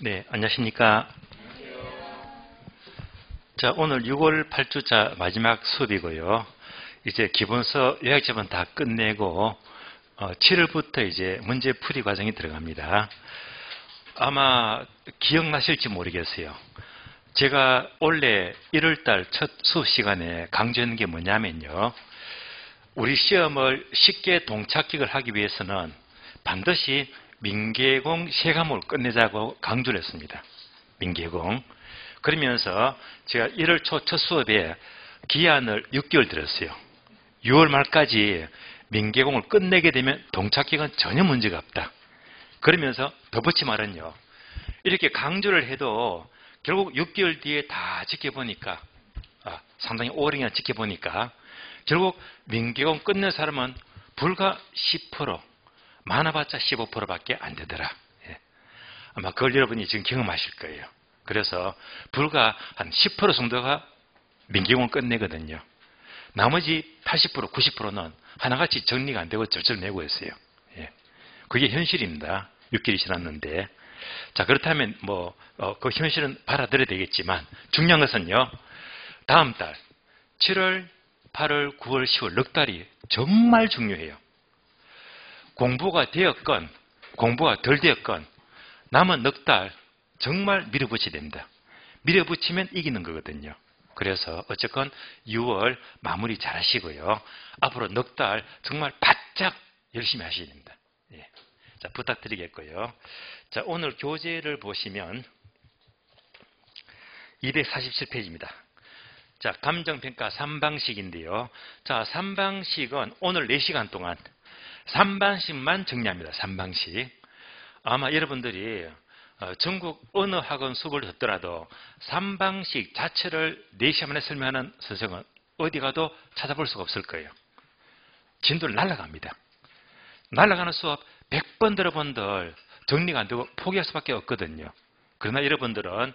네, 안녕하십니까. 자, 오늘 6월 8주차 마지막 수업이고요. 이제 기본서 요약점은 다 끝내고 7월부터 이제 문제풀이 과정이 들어갑니다. 아마 기억나실지 모르겠어요. 제가 원래 1월달 첫 수업 시간에 강조한 게 뭐냐면요. 우리 시험을 쉽게 동착객을 하기 위해서는 반드시 민계공 세 과목을 끝내자고 강조를 했습니다. 민계공. 그러면서 제가 1월 초 첫 수업에 기한을 6개월 드렸어요. 6월 말까지 민계공을 끝내게 되면 동착객은 전혀 문제가 없다. 그러면서 덧붙이 말은요. 이렇게 강조를 해도 결국 6개월 뒤에 다 지켜보니까 상당히 오랜 지켜보니까 결국 민계공 끝낸 사람은 불과 10%, 많아봤자 15%밖에 안 되더라. 아마 그걸 여러분이 지금 경험하실 거예요. 그래서 불과 한 10% 정도가 민계공을 끝내거든요. 나머지 80%, 90%는 하나같이 정리가 안 되고 절절내고 있어요. 그게 현실입니다. 6개월이 지났는데. 자, 그렇다면 그 현실은 받아들여야 되겠지만 중요한 것은요. 다음 달 7월, 8월, 9월, 10월 넉 달이 정말 중요해요. 공부가 되었건 공부가 덜 되었건 남은 넉 달 정말 밀어붙여야 됩니다. 밀어붙이면 이기는 거거든요. 그래서 어쨌건 6월 마무리 잘 하시고요. 앞으로 넉 달 정말 바짝 열심히 하셔야 됩니다. 자, 부탁드리겠고요. 자, 오늘 교재를 보시면 247페이지입니다. 자, 감정평가 3방식인데요. 자, 3방식은 오늘 4시간 동안 3방식만 정리합니다. 3방식. 아마 여러분들이 전국 어느 학원 수업을 듣더라도 3방식 자체를 4시간 만에 설명하는 선생은 어디 가도 찾아볼 수가 없을 거예요. 진도를 날아갑니다. 날아가는 수업 100번 들어본들 정리가 안 되고 포기할 수밖에 없거든요. 그러나 여러분들은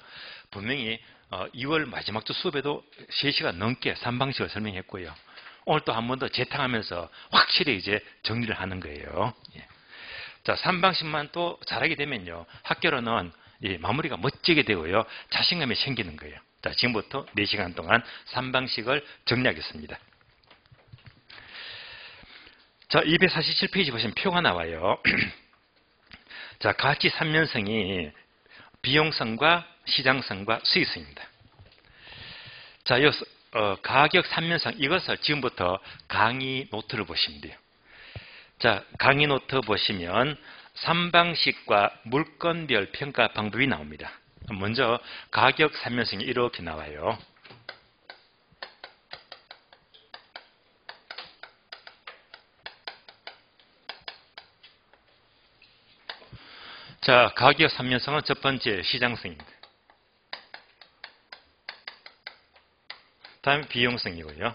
분명히 2월 마지막 주 수업에도 3시간 넘게 3방식을 설명했고요. 오늘 또 한 번 더 재탕하면서 확실히 이제 정리를 하는 거예요. 자, 3방식만 또 잘하게 되면요. 학교로는 마무리가 멋지게 되고요. 자신감이 생기는 거예요. 자, 지금부터 4시간 동안 3방식을 정리하겠습니다. 자, 247페이지 보시면 표가 나와요. 자, 가치 3면성이 비용성과 시장성과 수익성입니다. 자, 이 가격 3면성 이것을 지금부터 강의 노트를 보시면 돼요. 자, 강의 노트 보시면 3방식과 물건별 평가 방법이 나옵니다. 먼저 가격 3면성이 이렇게 나와요. 자, 가격 3면성은 첫 번째 시장성입니다. 다음에 비용성이고요.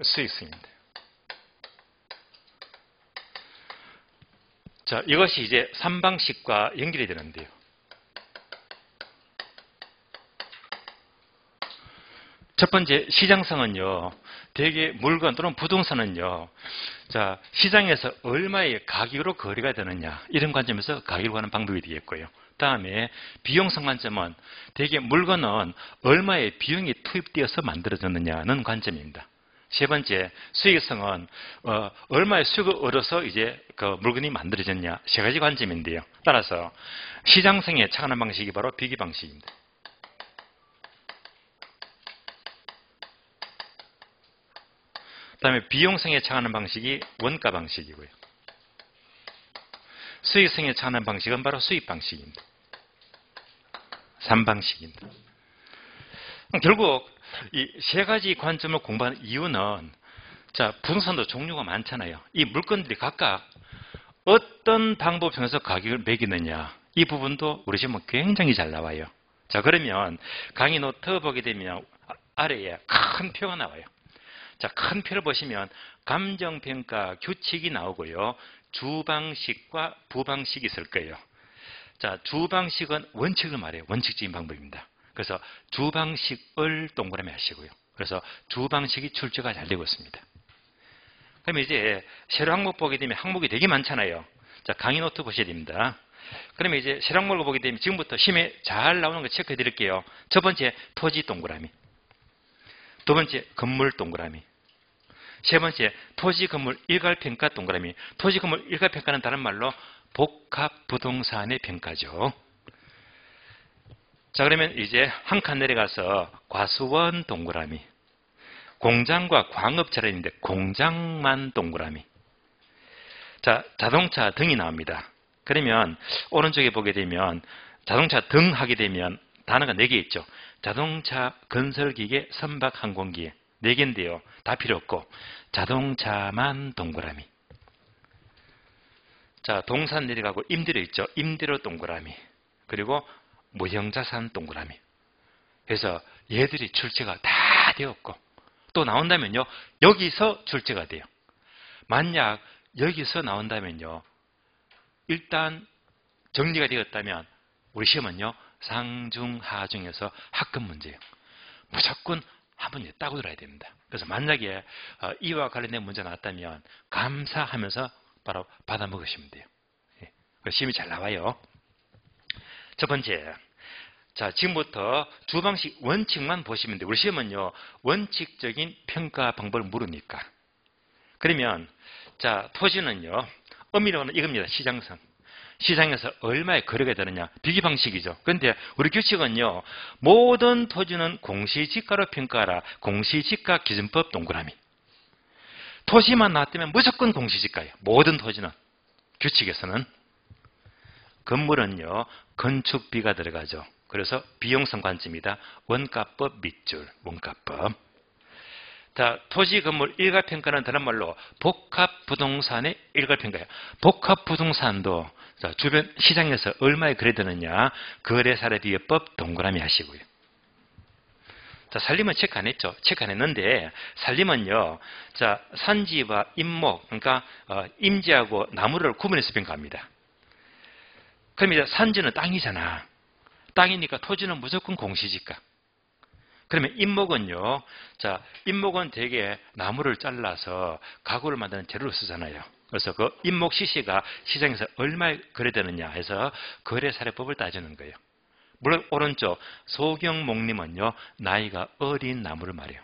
수익성입니다. 자, 이것이 이제 3방식과 연결이 되는데요. 첫 번째 시장성은요. 대개 물건 또는 부동산은요. 자, 시장에서 얼마의 가격으로 거래가 되느냐 이런 관점에서 가격을 하는 방법이 되겠고요. 다음에 비용성 관점은 대개 물건은 얼마의 비용이 투입되어서 만들어졌느냐는 관점입니다. 세 번째 수익성은 얼마의 수익을 얻어서 이제 그 물건이 만들어졌냐 세 가지 관점인데요. 따라서 시장성에 착안한 방식이 바로 비교 방식입니다. 다음에 비용성에 착안한 방식이 원가 방식이고요. 수익성에 착안한 방식은 바로 수익 방식입니다. 3방식입니다. 결국 이 세 가지 관점을 공부하는 이유는 자, 부동산도 종류가 많잖아요. 이 물건들이 각각 어떤 방법을 통해서 가격을 매기느냐 이 부분도 우리 지금 굉장히 잘 나와요. 자, 그러면 강의 노트 보게 되면 아래에 큰 표가 나와요. 자, 큰 표를 보시면 감정평가 규칙이 나오고요. 주방식과 부방식이 있을 거예요. 자, 주방식은 원칙을 말해요. 원칙적인 방법입니다. 그래서 주방식을 동그라미 하시고요. 그래서 주방식이 출제가 잘 되고 있습니다. 그럼 이제 새로 항목 보게 되면 항목이 되게 많잖아요. 자, 강의 노트 보셔야 됩니다. 그러면 이제 실황목을 보게 되면 지금부터 시험에 잘 나오는 거 체크해 드릴게요. 첫 번째, 토지 동그라미. 두 번째, 건물 동그라미. 세 번째, 토지 건물 일괄평가 동그라미. 토지 건물 일괄평가는 다른 말로 복합 부동산의 평가죠. 자, 그러면 이제 한 칸 내려가서 과수원 동그라미. 공장과 광업자를 있는데 공장만 동그라미. 자, 자동차 등이 나옵니다. 그러면 오른쪽에 보게 되면 자동차 등 하게 되면 단어가 4개 있죠. 자동차, 건설기계, 선박, 항공기계 4개인데요. 다 필요 없고 자동차만 동그라미. 자, 동산 내려가고 임대료 있죠. 임대료 동그라미. 그리고 무형자산 동그라미. 그래서 얘들이 출제가 다 되었고 또 나온다면요. 여기서 출제가 돼요. 만약 여기서 나온다면요. 일단 정리가 되었다면 우리 시험은요. 상중 하중에서 합급 문제예요. 무조건 한 문제 따고 들어야 됩니다. 그래서 만약에 이와 관련된 문제 나왔다면 감사하면서 바로 받아 먹으시면 돼요. 예. 시험이 잘 나와요. 첫 번째, 자, 지금부터 두 방식 원칙만 보시면 돼요. 우리 시험은요, 원칙적인 평가 방법을 물으니까. 그러면, 자, 토지는요, 엄밀히는 이겁니다. 시장성. 시장에서 얼마에 거래가 되느냐. 비교 방식이죠. 그런데 우리 규칙은요, 모든 토지는 공시지가로 평가하라. 공시지가 기준법 동그라미. 토지만 나왔다면 무조건 공시지가예요. 모든 토지는. 규칙에서는. 건물은요, 건축비가 들어가죠. 그래서 비용성 관점이다. 원가법 밑줄, 원가법. 자, 토지 건물 일괄평가는 다른 말로 복합부동산의 일괄평가예요. 복합부동산도 자, 주변 시장에서 얼마에 거래되느냐. 거래사례비교법 동그라미 하시고요. 자, 산림은 체크 안 했죠. 체크 안 했는데 산림은요. 자, 산지와 임목, 그러니까 임지하고 나무를 구분해서 평가합니다. 그럼 이제 산지는 땅이잖아. 땅이니까 토지는 무조건 공시지가. 그러면 임목은요. 자, 임목은 대개 나무를 잘라서 가구를 만드는 재료로 쓰잖아요. 그래서 그 임목 시세가 시장에서 얼마에 거래되느냐 해서 거래사례법을 따지는 거예요. 물론 오른쪽 소경목림은요. 나이가 어린 나무를 말해요.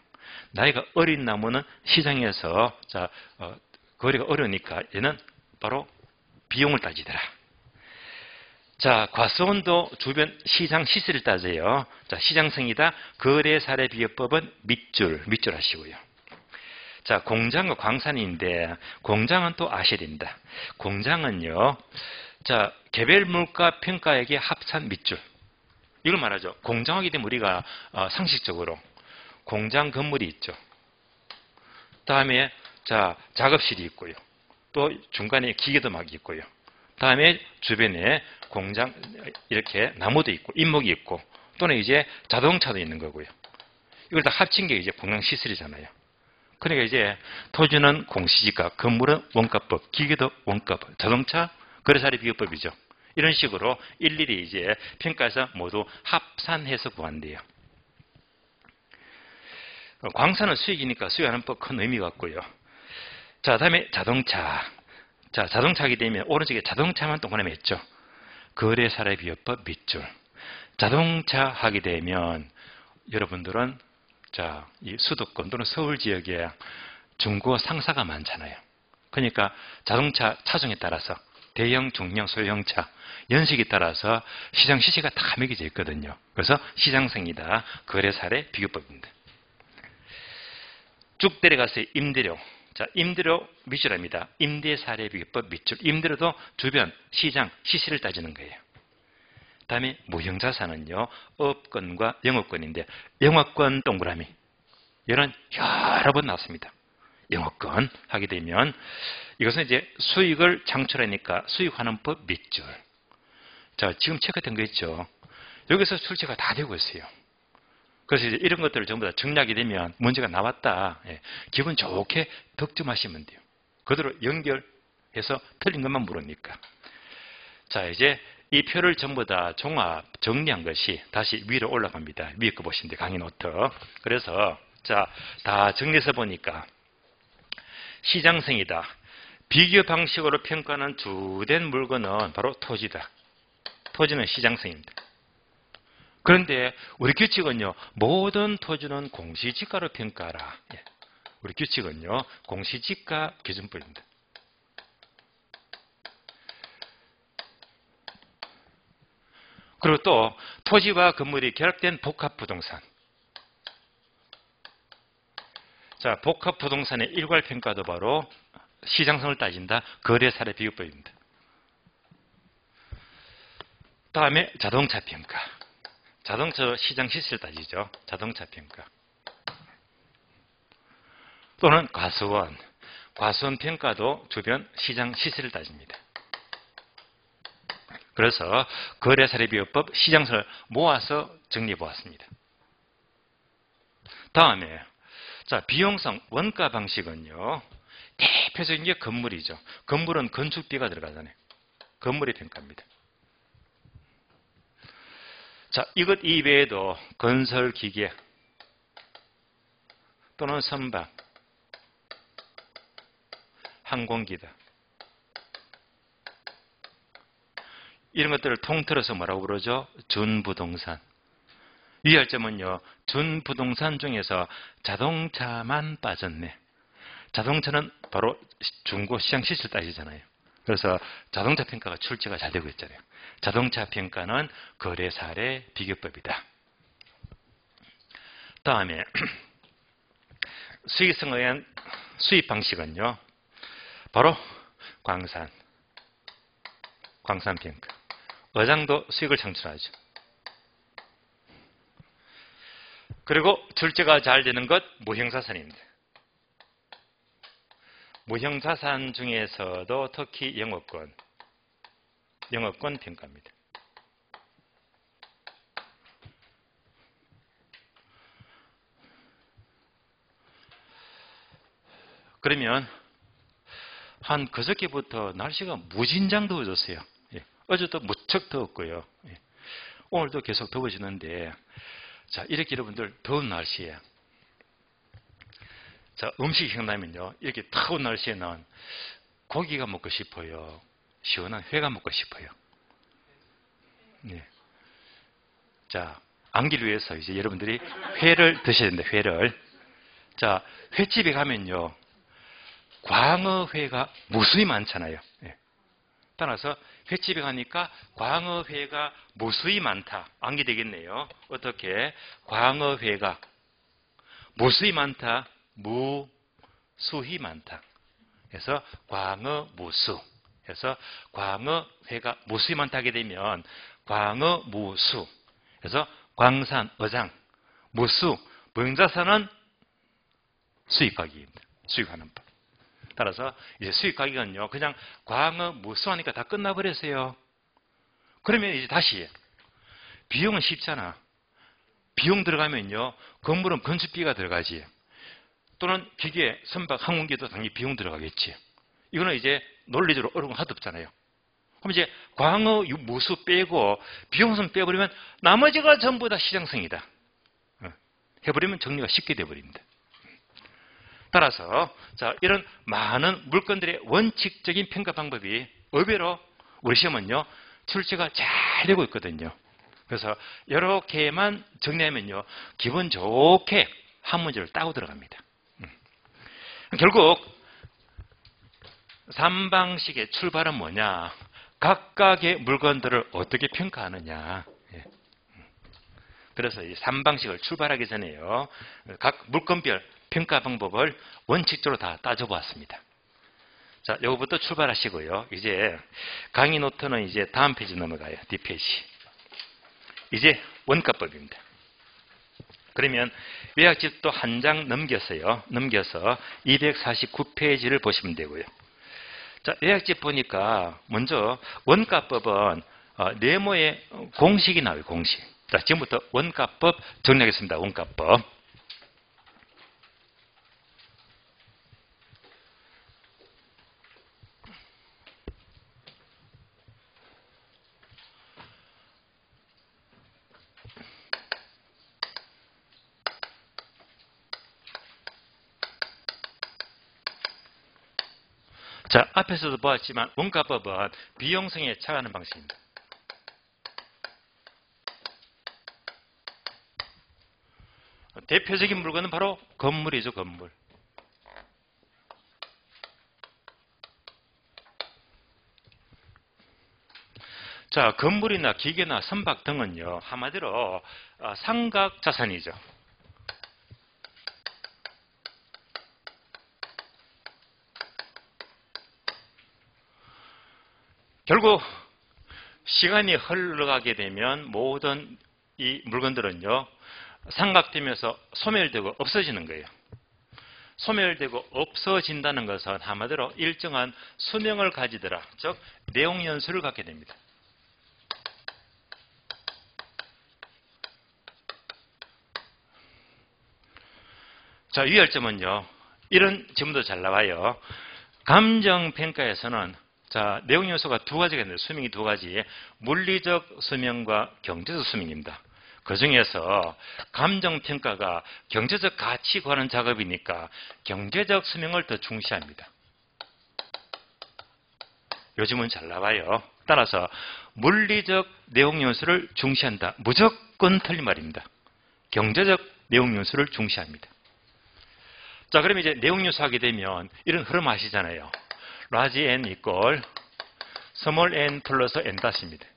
나이가 어린 나무는 시장에서 자, 거래가 어려우니까 얘는 바로 비용을 따지더라. 자, 과수원도 주변 시장 시세를 따져요. 자, 시장성이다. 거래사례비교법은 밑줄 하시고요. 자, 공장과 광산인데 공장은 또 아셔야 됩니다. 공장은요. 자, 개별 물가 평가액의 합산 밑줄. 이걸 말하죠. 공장하게 되면 우리가 상식적으로 공장 건물이 있죠. 다음에 자, 작업실이 있고요. 또 중간에 기계도 막 있고요. 다음에 주변에 공장 이렇게 나무도 있고 임목이 있고 또는 이제 자동차도 있는 거고요. 이걸 다 합친 게 이제 공장시설이잖아요. 그러니까 이제 토지는 공시지가, 건물은 원가법, 기계도 원가법, 자동차 거래사례비교법이죠. 이런 식으로 일일이 이제 평가해서 모두 합산해서 구한대요. 광산은 수익이니까 수익하는 법 큰 의미가 없고요. 자, 다음에 자동차. 자, 자동차 하게 되면 오른쪽에 자동차만 동그라미 했죠. 거래사례비교법 밑줄. 자동차 하게 되면 여러분들은 자, 이 수도권 또는 서울 지역에 중고 상사가 많잖아요. 그러니까 자동차 차종에 따라서 대형, 중형, 소형차 연식에 따라서 시장 시세가 다 매겨져 있거든요. 그래서 시장성이다. 거래사례 비교법입니다. 쭉 내려가서 임대료. 자, 임대료 밑줄입니다. 임대사례비교법 밑줄. 임대료도 주변 시장 시세를 따지는 거예요. 다음에 무형자산은요. 업권과 영업권인데 영업권 동그라미. 이런 여러 번 나왔습니다. 영업권 하게 되면 이것은 이제 수익을 창출하니까 수익환원법 밑줄. 자, 지금 체크된 거 있죠. 여기서 출제가 다 되고 있어요. 그래서 이제 이런 것들을 전부 다 정리하게 되면 문제가 나왔다. 예, 기분 좋게 득점하시면 돼요. 그대로 연결해서 틀린 것만 물으니까. 자, 이제 이 표를 전부 다 종합 정리한 것이 다시 위로 올라갑니다. 위에 거 보시면 돼요. 강의 노트. 그래서 자, 다 정리해서 보니까 시장성이다. 비교 방식으로 평가하는 주된 물건은 바로 토지다. 토지는 시장성입니다. 그런데 우리 규칙은요, 모든 토지는 공시지가로 평가하라. 예. 우리 규칙은요, 공시지가 기준법입니다. 그리고 또 토지와 건물이 결합된 복합부동산. 자, 복합부동산의 일괄평가도 바로 시장성을 따진다. 거래사례 비교법입니다. 다음에 자동차 평가. 자동차 시장 시세를 따지죠. 자동차 평가. 또는 과수원. 과수원 평가도 주변 시장 시세를 따집니다. 그래서 거래사례비교법 시장성을 모아서 정리해 보았습니다. 다음에 자, 비용성 원가 방식은요, 대표적인 게 건물이죠. 건물은 건축비가 들어가잖아요. 건물의 평가입니다. 자, 이것 이외에도 건설기계 또는 선박, 항공기다. 이런 것들을 통틀어서 뭐라고 그러죠? 준부동산. 유의할 점은요, 준부동산 중에서 자동차만 빠졌네. 자동차는 바로 중고 시장 시세를 따지잖아요. 그래서 자동차 평가가 출제가 잘 되고 있잖아요. 자동차 평가는 거래사례 비교법이다. 다음에 수익성에 의한 수입 방식은요, 바로 광산 평가. 어장도 수익을 창출하죠. 그리고 출제가 잘 되는 것 무형자산입니다. 무형자산 중에서도 특히 영업권 평가입니다. 그러면 한 그저께부터 날씨가 무진장 더워졌어요. 예. 어제도 무척 더웠고요. 예. 오늘도 계속 더워지는데, 자, 이렇게 여러분들 더운 날씨에 자, 음식이 생각나면요, 이렇게 더운 날씨에는 고기가 먹고 싶어요, 시원한 회가 먹고 싶어요. 네. 자, 암기를 위해서 이제 여러분들이 회를 드셔야 된다. 회를. 자, 횟집에 가면요, 광어회가 무수히 많잖아요. 네. 따라서 횟집에 가니까 광어회가 무수히 많다. 암기되겠네요. 어떻게? 광어회가 무수히 많다. 무수히 많다. 그래서 광어무수. 그래서 광어회가 무수히 많다 하게 되면 광어무수. 그래서 광산, 어장, 무수, 무형자산은 수익가격입니다. 수익하는 법. 따라서 이제 수익가격은요, 그냥 광어무수하니까 다 끝나버렸어요. 그러면 이제 다시 비용은 쉽잖아. 비용 들어가면요, 건물은 건축비가 들어가지. 또는 기계, 선박, 항공기도 당연히 비용 들어가겠지. 이거는 이제 논리적으로 어려운 거 하도 없잖아요. 그럼 이제 광어, 무수 빼고 비용성 빼버리면 나머지가 전부 다 시장성이다. 해버리면 정리가 쉽게 돼버립니다. 따라서 자, 이런 많은 물건들의 원칙적인 평가 방법이 의외로 우리 시험은요, 출제가 잘 되고 있거든요. 그래서 이렇게만 정리하면요, 기분 좋게 한 문제를 따고 들어갑니다. 결국 3방식의 출발은 뭐냐? 각각의 물건들을 어떻게 평가하느냐. 그래서 이 3방식을 출발하기 전에요, 각 물건별 평가 방법을 원칙적으로 다 따져보았습니다. 자, 요거부터 출발하시고요. 이제 강의 노트는 이제 다음 페이지 넘어가요. 뒷페이지. 이제 원가법입니다. 그러면 요약집도 한 장 넘겨서 249페이지를 보시면 되고요. 자, 요약집 보니까 먼저 원가법은 네모의 공식이 나와요. 공식. 자, 지금부터 원가법 정리하겠습니다. 원가법. 자, 앞에서도 보았지만 원가법은 비용성에 차가는 방식입니다. 대표적인 물건은 바로 건물이죠, 건물. 자, 건물이나 기계나 선박 등은요, 한마디로 상각 자산이죠. 결국 시간이 흘러가게 되면 모든 이 물건들은요, 상각되면서 소멸되고 없어지는 거예요. 소멸되고 없어진다는 것은 한마디로 일정한 수명을 가지더라, 즉 내용연수를 갖게 됩니다. 자, 유의할 점은요, 이런 질문도 잘 나와요. 감정평가에서는 자, 내용 요소가 두 가지가 있는데, 수명이 두 가지. 물리적 수명과 경제적 수명입니다. 그 중에서 감정평가가 경제적 가치 구하는 작업이니까 경제적 수명을 더 중시합니다. 요즘은 잘 나와요. 따라서 물리적 내용 요소를 중시한다. 무조건 틀린 말입니다. 경제적 내용 요소를 중시합니다. 자, 그러면 이제 내용 요소 하게 되면 이런 흐름 아시잖아요. 라지 n 이퀄 스몰 n 플러스 n 닷입니다.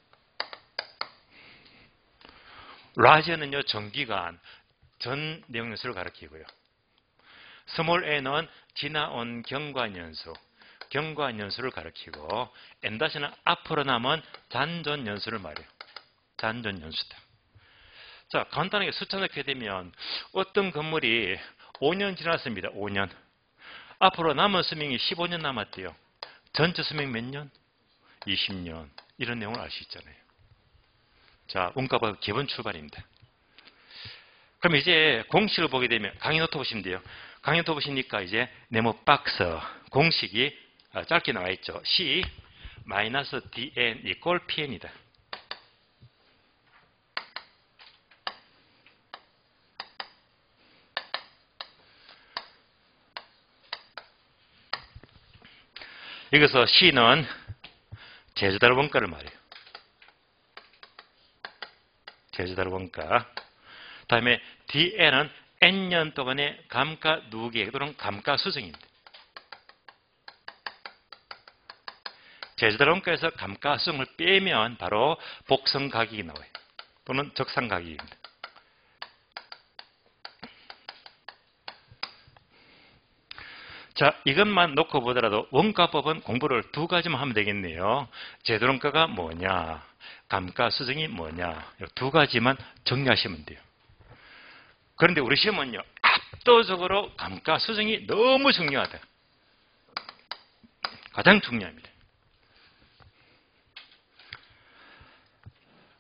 라지 n은요, 전기간, 전 내용 연수를 가리키고요. 스몰 n은 지나온 경관 연수, 경관 연수를 가리키고, n 닷은 앞으로 남은 잔존 연수를 말해요. 잔존 연수다. 자, 간단하게 숫자 넣게 되면 어떤 건물이 5년 지났습니다. 5년. 앞으로 남은 수명이 15년 남았대요. 전체 수명 몇 년? 20년. 이런 내용을 알 수 있잖아요. 자, 원가법 기본 출발입니다. 그럼 이제 공식을 보게 되면 강의 노트 보시면 돼요. 강의 노트 보시니까 이제 네모 박스 공식이 짧게 나와 있죠. C 마이너스 dn 이퀄 pn이다. 여기서 C는 제조달 원가를 말해요. 제조달 원가. 다음에 DN은 N년 동안의 감가 누계 또는 감가 수정입니다. 제조달 원가에서 감가 수정을 빼면 바로 복선 가격이 나와요. 또는 적산 가격입니다. 자, 이것만 놓고 보더라도 원가법은 공부를 두 가지만 하면 되겠네요. 제조원가가 뭐냐, 감가 수정이 뭐냐, 두 가지만 정리하시면 돼요. 그런데 우리 시험은요, 압도적으로 감가 수정이 너무 중요하다. 가장 중요합니다.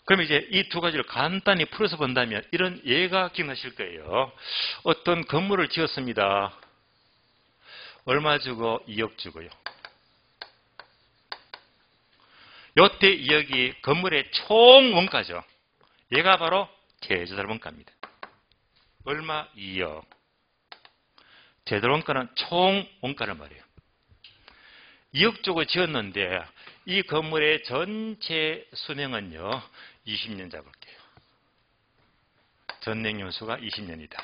그럼 이제 이 두 가지를 간단히 풀어서 본다면 이런 예가 기억나실 거예요. 어떤 건물을 지었습니다. 얼마 주고? 2억 주고요. 요때 2억이 건물의 총 원가죠. 얘가 바로 제조달 원가입니다. 얼마? 2억. 제조달 원가는 총 원가를 말해요. 2억 주고 지었는데 이 건물의 전체 수명은요, 20년 잡을게요. 전냉연수가 20년이다.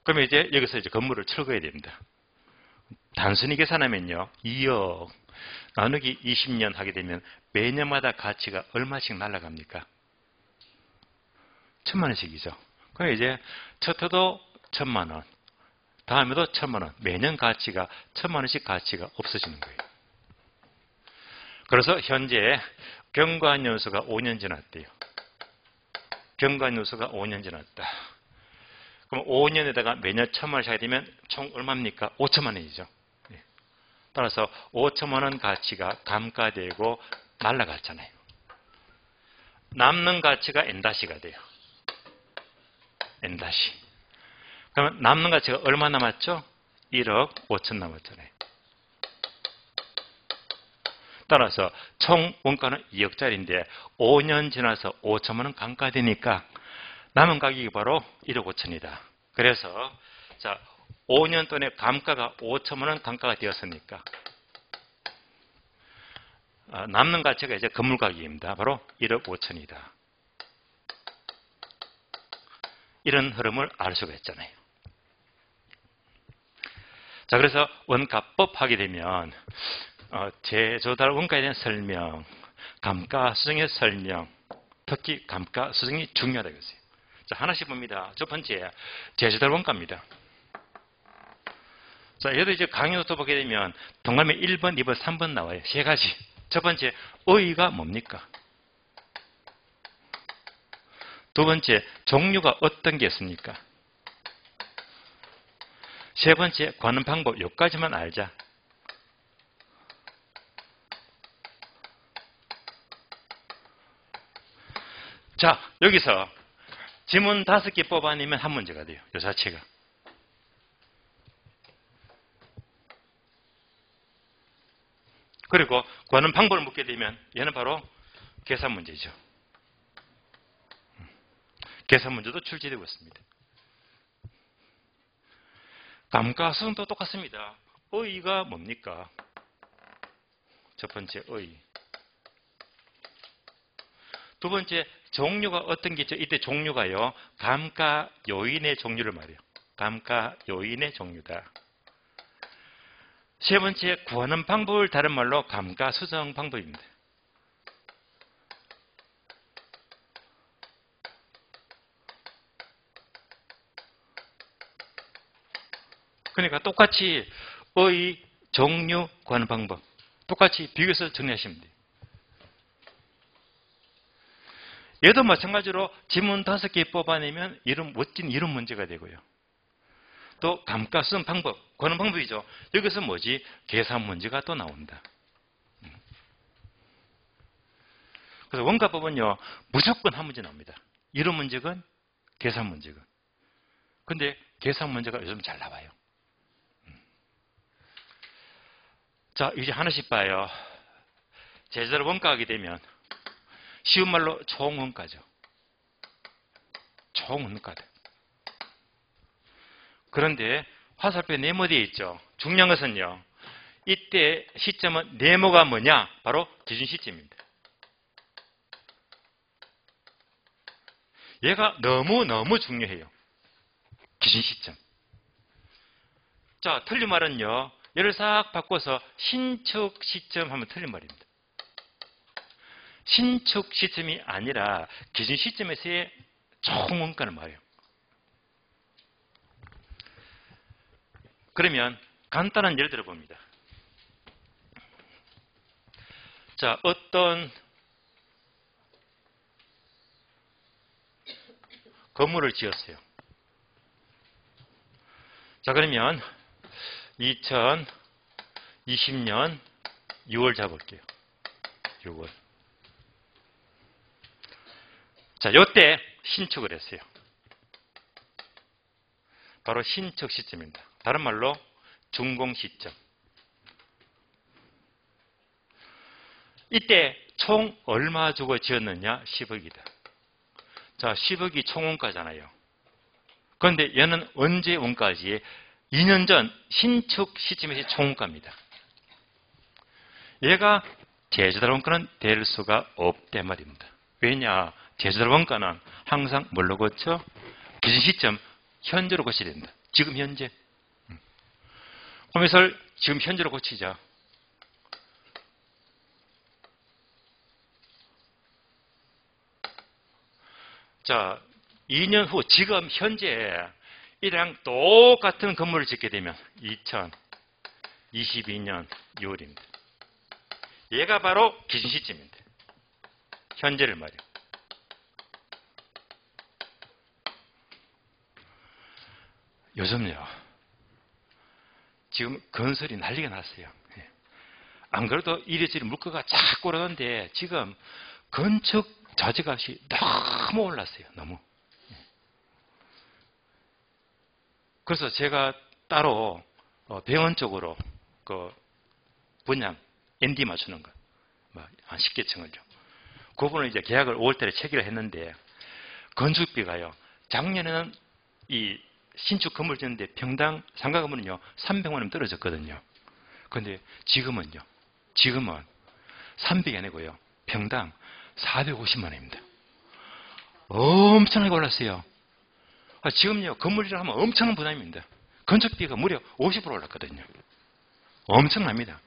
그러면 이제 여기서 이제 건물을 철거해야 됩니다. 단순히 계산하면요, 2억 나누기 20년 하게 되면 매년마다 가치가 얼마씩 날아갑니까? 1,000만 원씩이죠. 그럼 이제 첫 해도 1,000만 원, 다음에도 1,000만 원, 매년 가치가 1,000만 원씩 가치가 없어지는 거예요. 그래서 현재 경과연수가 5년 지났대요. 경과연수가 5년 지났다. 그럼 5년에다가 매년 1,000만 원씩 하게 되면 총 얼마입니까? 5천만 원이죠. 따라서 5천만 원 가치가 감가되고 날라갔잖아요. 남는 가치가 N-가 돼요. N-. 그러면 남는 가치가 얼마 남았죠? 1억 5천 남았잖아요. 따라서 총 원가는 2억짜리인데 5년 지나서 5천만 원 감가되니까 남은 가격이 바로 1억 5천이다. 그래서 자, 5년 동안의 감가가 5천만 원 감가가 되었으니까 남는 가치가 이제 건물 가격입니다. 바로 1억 5천이다. 이런 흐름을 알 수가 있잖아요. 자, 그래서 원가법 하게 되면 제조달 원가에 대한 설명, 감가수정의 설명, 특히 감가수정이 중요하다고 했어요. 자, 하나씩 봅니다. 첫 번째, 제조달 원가입니다. 자, 얘도 이제 강의노트 보게 되면 동그라미 1번, 2번, 3번 나와요. 세 가지. 첫 번째, 의의가 뭡니까? 두 번째, 종류가 어떤 게 있습니까? 세 번째, 구하는 방법, 여기까지만 알자. 자, 여기서 지문 5개 뽑아내면 한 문제가 돼요. 이 자체가. 그리고 구하는 방법을 묻게 되면 얘는 바로 계산 문제죠. 계산 문제도 출제되고 있습니다. 감가수정도 똑같습니다. 의의가 뭡니까? 첫 번째, 의의. 두 번째, 종류가 어떤 게 있죠? 이때 종류가요, 감가 요인의 종류를 말해요. 감가 요인의 종류다. 세 번째, 구하는 방법을 다른 말로 감가수정 방법입니다. 그러니까 똑같이 의, 종류, 구하는 방법 똑같이 비교해서 정리하시면 돼요. 얘도 마찬가지로 지문 5개 뽑아내면 이런 멋진 이런 문제가 되고요. 또 감가수정 방법, 구하는 방법이죠. 여기서 뭐지? 계산 문제가 또 나온다. 그래서 원가법은요, 무조건 한 문제 나옵니다. 이런 문제건 계산 문제건. 근데 계산 문제가 요즘 잘 나와요. 자, 이제 하나씩 봐요. 제자로 원가하게 되면 쉬운 말로 총원가죠. 총원가다. 그런데 화살표 네모 뒤에 있죠. 중요한 것은요, 이때 시점은 네모가 뭐냐? 바로 기준 시점입니다. 얘가 너무너무 중요해요. 기준 시점. 자, 틀린 말은요, 얘를 싹 바꿔서 신축 시점 하면 틀린 말입니다. 신축 시점이 아니라 기준 시점에서의 총원가를 말해요. 그러면 간단한 예를 들어봅니다. 자, 어떤 건물을 지었어요. 자, 그러면 2020년 6월 잡을게요. 6월. 자, 요때 신축을 했어요. 바로 신축 시점입니다. 다른 말로 준공 시점. 이때 총 얼마 주고 지었느냐? 10억이다. 자, 10억이 총원가잖아요. 그런데 얘는 언제 원가지? 2년 전 신축 시점에서 총원가입니다. 얘가 제조달 원가는 될 수가 없단 말입니다. 왜냐? 제조달 원가는 항상 뭘로 고쳐? 기준 시점 현재로 고쳐야 된다. 지금 현재. 그래서 지금 현재로 고치자. 자, 2년 후 지금 현재 이랑 똑같은 건물을 짓게 되면 2022년 6월입니다. 얘가 바로 기준 시점입니다. 현재를 말이에요. 요즘요, 지금 건설이 난리가 났어요. 안 그래도 이래저래 물가가 쫙 오르는데 지금 건축 자재값이 너무 올랐어요. 너무. 그래서 제가 따로 병원 쪽으로 그 분양 ND 맞추는 거, 한 10개 층을요. 그분은 이제 계약을 5월달에 체결을 했는데 건축비가요, 작년에는 이 신축 건물 짓는데 평당 상가 건물은요 300만 원 떨어졌거든요. 그런데 지금은 300이 아니고요, 평당 450만 원입니다. 엄청나게 올랐어요. 지금요, 건물이라 하면 엄청난 부담입니다. 건축비가 무려 50% 올랐거든요. 엄청납니다.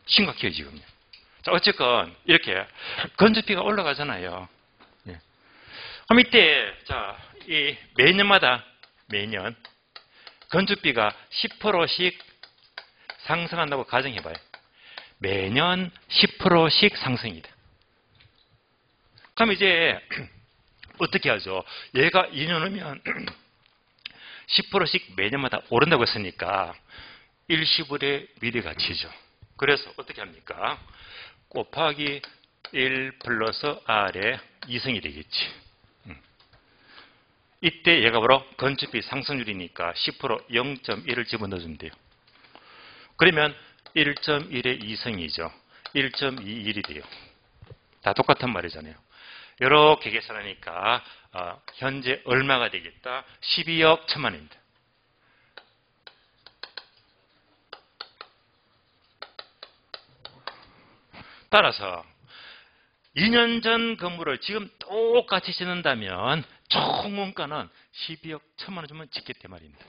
심각해요, 지금요. 자, 어쨌건, 이렇게, 건축비가 올라가잖아요. 예. 그럼 이때, 자, 매년, 건축비가 10%씩 상승한다고 가정해봐요. 매년 10%씩 상승이다. 그럼 이제, 어떻게 하죠? 얘가 2년 후면 10%씩 매년마다 오른다고 했으니까 일시불의 미래가치죠. 그래서 어떻게 합니까? 곱하기 1 플러스 R의 이승이 되겠지. 이때 얘가 바로 건축비 상승률이니까 10% 0.1을 집어넣어주면 돼요. 그러면 1.1의 이승이죠. 1.21이 돼요. 다 똑같은 말이잖아요. 이렇게 계산하니까 현재 얼마가 되겠다? 12억 1천만입니다. 따라서 2년 전 건물을 지금 똑같이 짓는다면 총 원가는 12억 1천만 원 주면 짓겠단 말입니다.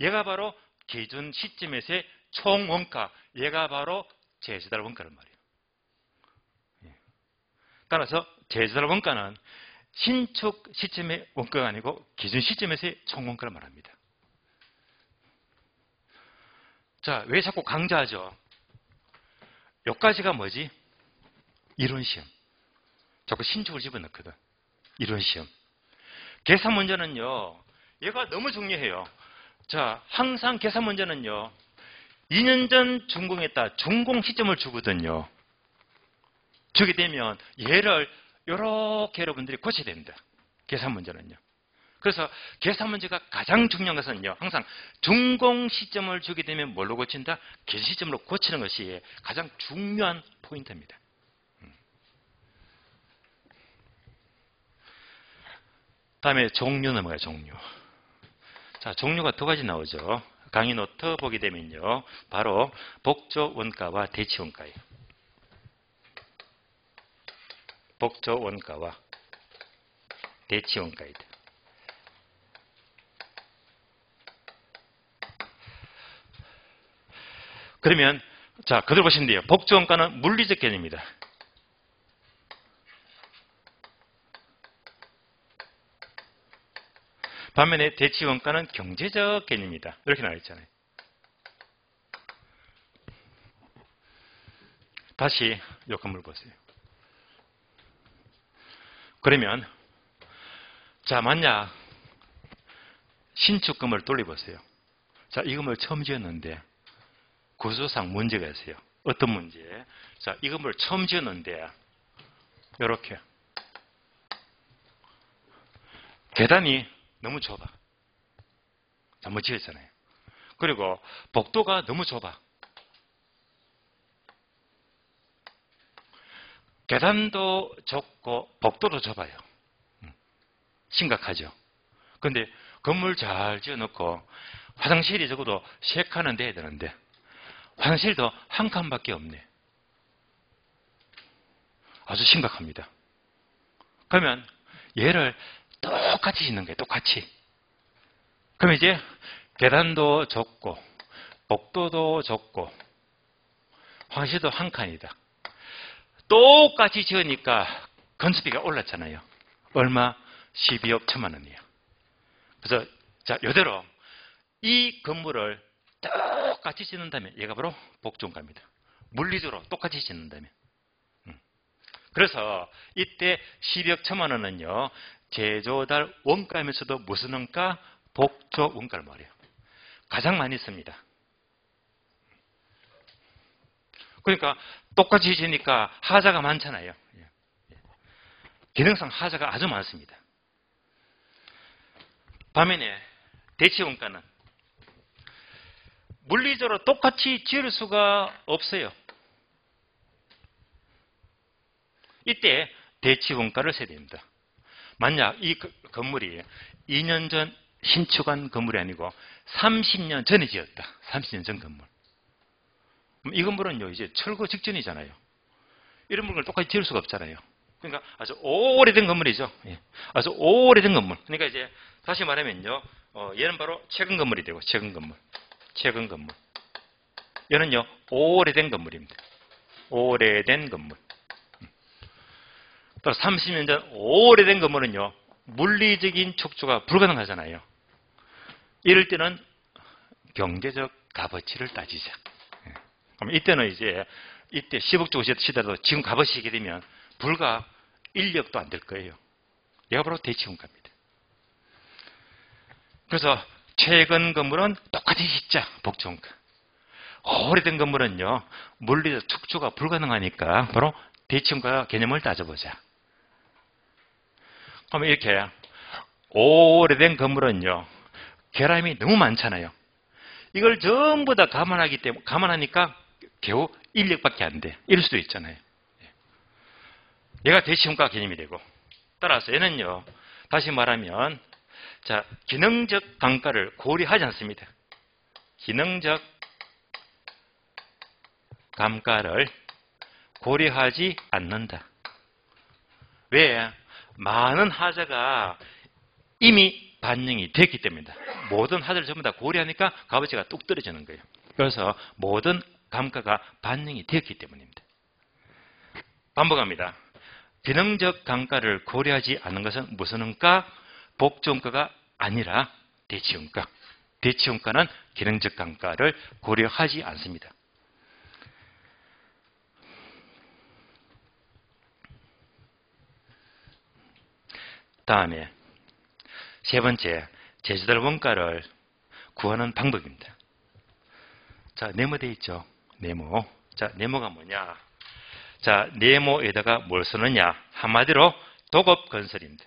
얘가 바로 기준 시점에서의 총 원가, 얘가 바로 제시달 원가란 말이에요. 따라서 제시달 원가는 신축 시점의 원가가 아니고 기준 시점에서의 총 원가를 말합니다. 자, 왜 자꾸 강조하죠? 여기까지가 뭐지? 이론 시험. 자꾸 신축을 집어넣거든. 이론 시험. 계산 문제는요, 얘가 너무 중요해요. 자, 항상 계산 문제는요, 2년 전 준공했다. 준공 시점을 주거든요. 주게 되면 얘를 이렇게 여러분들이 고쳐야 됩니다. 계산 문제는요. 그래서 계산 문제가 가장 중요한 것은요, 항상 준공 시점을 주게 되면 뭘로 고친다? 기준 시점으로 고치는 것이 가장 중요한 포인트입니다. 다음에 종류 넘어가요, 종류. 자, 종류가 두 가지 나오죠. 강의 노트 보게 되면요, 바로 복조 원가와 대치 원가예요. 복조 원가와 대치 원가이다. 그러면 자, 그대로 보시면 돼요. 복조 원가는 물리적 개념입니다. 반면에 대치 원가는 경제적 개념입니다. 이렇게 나와 있잖아요. 다시 이 건물 보세요. 그러면 자, 만약 신축 건물을 돌려보세요. 자, 이 건물 처음 지었는데 구조상 문제가 있어요. 어떤 문제? 자, 이 건물 처음 지었는데 이렇게 계단이 너무 좁아. 잘못 지었잖아요. 그리고 복도가 너무 좁아. 계단도 좁고 복도도 좁아요. 심각하죠. 그런데 건물 잘 지어놓고 화장실이 적어도 3칸은 돼야 되는데 화장실도 1칸밖에 없네. 아주 심각합니다. 그러면 얘를 똑같이 짓는 거예요. 똑같이. 그럼 이제 계단도 좁고 복도도 좁고 화장실도 1칸이다. 똑같이 지으니까 건축비가 올랐잖아요. 얼마? 12억 1천만 원이에요. 그래서 자, 이대로 이 건물을 똑같이 짓는다면 얘가 바로 복조원가입니다. 물리적으로 똑같이 짓는다면. 그래서 이때 12억 1천만 원은요, 제조달 원가이면서도 무슨 원가? 복조 원가를 말해요. 가장 많이 씁니다. 그러니까 똑같이 지니까 하자가 많잖아요. 기능상 하자가 아주 많습니다. 반면에 대치 원가는 물리적으로 똑같이 지을 수가 없어요. 이때 대치 원가를 써야 됩니다. 만약 이 건물이 2년 전 신축한 건물이 아니고 30년 전에 지었다. 30년 전 건물. 이 건물은요, 이제 철거 직전이잖아요. 이런 물건을 똑같이 지을 수가 없잖아요. 그러니까 아주 오래된 건물이죠. 예. 아주 오래된 건물. 그러니까 이제 다시 말하면요, 얘는 바로 최근 건물이 되고, 최근 건물. 최근 건물. 얘는요, 오래된 건물입니다. 오래된 건물. 또 30년 전 오래된 건물은요, 물리적인 축조가 불가능하잖아요. 이럴 때는 경제적 값어치를 따지자. 예. 그럼 이때는 이때 10억 주고 시더라도 지금 값어치게 되면 불과 1억도 안 될 거예요. 얘가 바로 대치원가입니다. 그래서 최근 건물은 똑같이 짓자, 복지원가. 오래된 건물은요, 물리적 축조가 불가능하니까 바로 대치원가 개념을 따져보자. 그러면 이렇게 오래된 건물은요, 결함이 너무 많잖아요. 이걸 전부 다 감안하니까 겨우 1억밖에 안 돼. 이럴 수도 있잖아요. 얘가 대치원가 개념이 되고, 따라서 얘는요, 다시 말하면, 자, 기능적 단가를 고려하지 않습니다. 기능적 감가를 고려하지 않는다. 왜? 많은 하자가 이미 반영이 됐기 때문이다. 모든 하자를 전부 다 고려하니까 값어치가 뚝 떨어지는 거예요. 그래서 모든 감가가 반영이 되었기 때문입니다. 반복합니다. 기능적 감가를 고려하지 않는 것은 무슨 원가? 복지원가가 아니라 대치원가. 대치원가는 기능적 감가를 고려하지 않습니다. 다음에 세 번째, 제조달 원가를 구하는 방법입니다. 자, 네모되어 있죠. 네모. 자, 네모가 뭐냐? 자, 네모에다가 뭘 쓰느냐? 한마디로 도급건설입니다.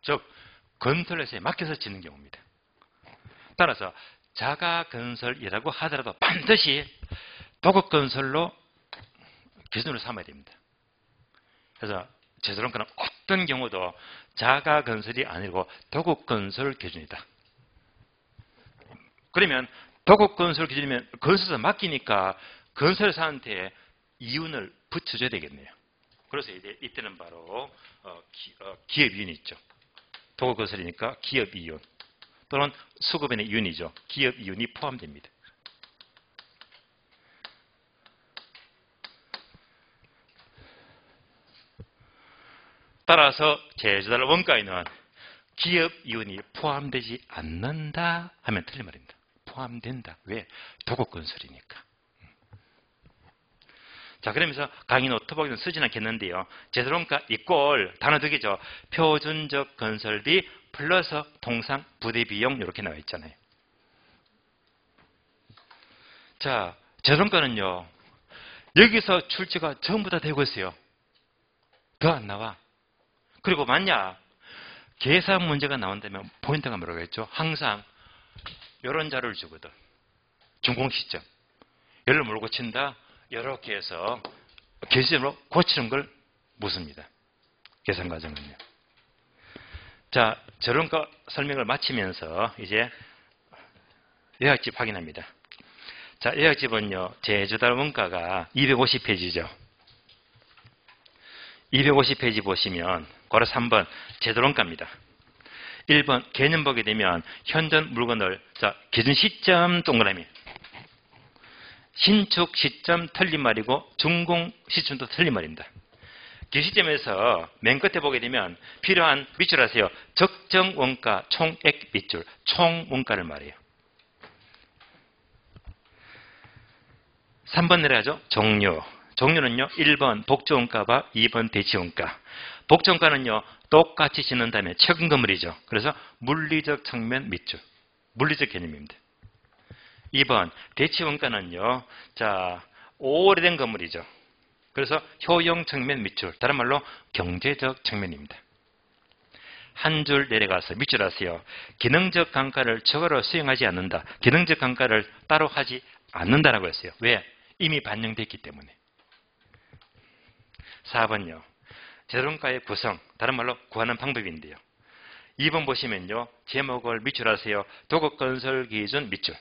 즉, 건설회사에 맡겨서 짓는 경우입니다. 따라서 자가건설이라고 하더라도 반드시 도급건설로 기준으로 삼아야 됩니다. 그래서 제조원가는 어떤 경우도 자가건설이 아니고 도급건설 기준이다. 그러면 도급건설 기준이면 건설사 맡기니까 건설사한테 이윤을 붙여줘야 되겠네요. 그래서 이때는 바로 기업이윤이 있죠. 도급건설이니까 기업이윤 또는 수급인의 이윤이죠. 기업이윤이 포함됩니다. 따라서 제조달 원가에는 기업이윤이 포함되지 않는다 하면 틀린 말입니다. 포함된다. 왜? 도급건설이니까. 자, 그러면서 강의 노트북에는 쓰지는 않겠는데요. 제조원가 이꼴 단어 두 개죠. 표준적 건설비 플러스 통상 부대비용 이렇게 나와 있잖아요. 자, 제조원가는요. 여기서 출처가 전부 다 되고 있어요. 더 안 나와. 그리고 만약 계산 문제가 나온다면 포인트가 뭐라고 했죠? 항상 이런 자료를 주거든. 준공 시점. 얘를 뭘 고친다? 이렇게 해서 계시점으로 고치는 걸 묻습니다. 계산 과정은요. 자, 저런가 설명을 마치면서 이제 요약집 확인합니다. 자, 요약집은요, 제조달 원가가 250페이지죠. 250페이지 보시면 괄호 3번 제조원가입니다. 1번 개념 보게 되면 현존 물건을 자 기준 시점 동그라미 신축 시점 틀린 말이고 준공 시점도 틀린 말입니다. 기준 시점에서 맨 끝에 보게 되면 필요한 밑줄 하세요. 적정 원가 총액 밑줄 총 원가를 말해요. 3번 내려가죠. 종류. 종류는요. 1번 복지원가와 2번 대치원가. 복지원가는요. 똑같이 짓는다면 최근 건물이죠. 그래서 물리적 측면 밑줄. 물리적 개념입니다. 2번 대치원가는요. 자, 오래된 건물이죠. 그래서 효용 측면 밑줄. 다른 말로 경제적 측면입니다. 한 줄 내려가서 밑줄 하세요. 기능적 감가를 추가로 수행하지 않는다. 기능적 감가를 따로 하지 않는다라고 했어요. 왜? 이미 반영됐기 때문에. 4번요. 제조원가의 구성, 다른 말로 구하는 방법인데요. 2번 보시면요. 제목을 밑줄 하세요. 도급건설 기준 밑줄.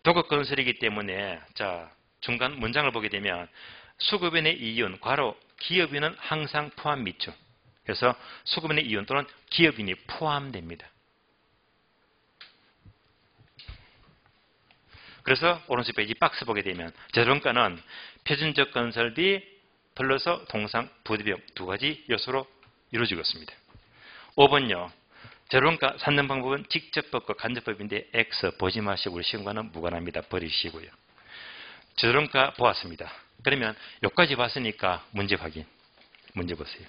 도급건설이기 때문에 자 중간 문장을 보게 되면 수급인의 이윤, 괄호, 기업인은 항상 포함 밑줄. 그래서 수급인의 이윤 또는 기업인이 포함됩니다. 그래서 오른쪽 페이지 박스 보게 되면 재료원가는 표준적 건설비 플러스 동상, 부대비용 두 가지 요소로 이루어지고 있습니다. 5번요. 재료원가 찾는 방법은 직접법과 간접법인데 X 보지 마시고 우리 시험과는 무관합니다. 버리시고요. 재료원가 보았습니다. 그러면 여기까지 봤으니까 문제 확인. 문제 보세요.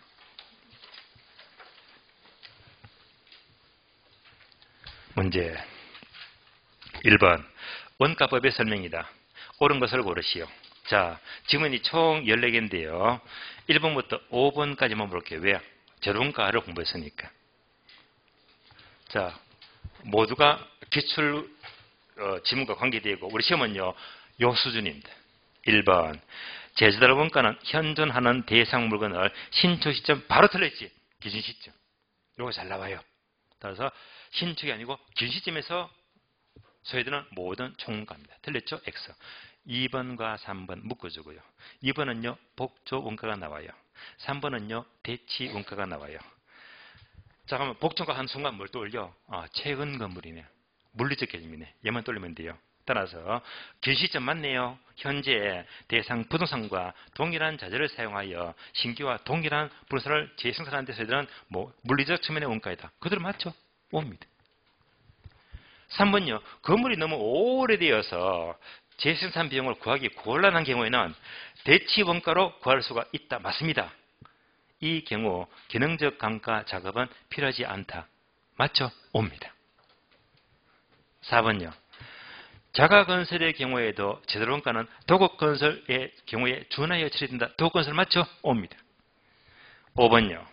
문제 1번 원가법의 설명이다. 옳은 것을 고르시오. 자, 지문이 총 14개인데요. 1번부터 5번까지만 볼게요. 왜? 재료원가를 공부했으니까. 자, 모두가 기출 지문과 관계되고 우리 시험은요. 요 수준입니다. 1번 제조달 원가는 현존하는 대상 물건을 신축 시점 바로 틀렸지. 기준 시점. 요거 잘 나와요. 따라서 신축이 아니고 기준 시점에서 소외되는 모든 총원가입니다. 틀렸죠? X. 2번과 3번 묶어주고요. 2번은요. 복조 원가가 나와요. 3번은요. 대치 원가가 나와요. 자, 그러면 복조가 한 순간 뭘 떠올려? 최근 건물이네. 물리적 개념이네. 얘만 떠올리면 돼요. 따라서 기시점 맞네요. 현재 대상 부동산과 동일한 자재를 사용하여 신규와 동일한 부동산을 재생산하는 데 소요되는 물리적 측면의 원가이다. 그대로 맞죠? 옵니다. 3번요. 건물이 너무 오래되어서 재생산 비용을 구하기 곤란한 경우에는 대치 원가로 구할 수가 있다. 맞습니다. 이 경우 기능적 감가 작업은 필요하지 않다. 맞죠? 옵니다. 4번요. 자가건설의 경우에도 제조원가는 도급건설의 경우에 준하여 처리된다. 도급건설 맞죠? 옵니다. 5번요.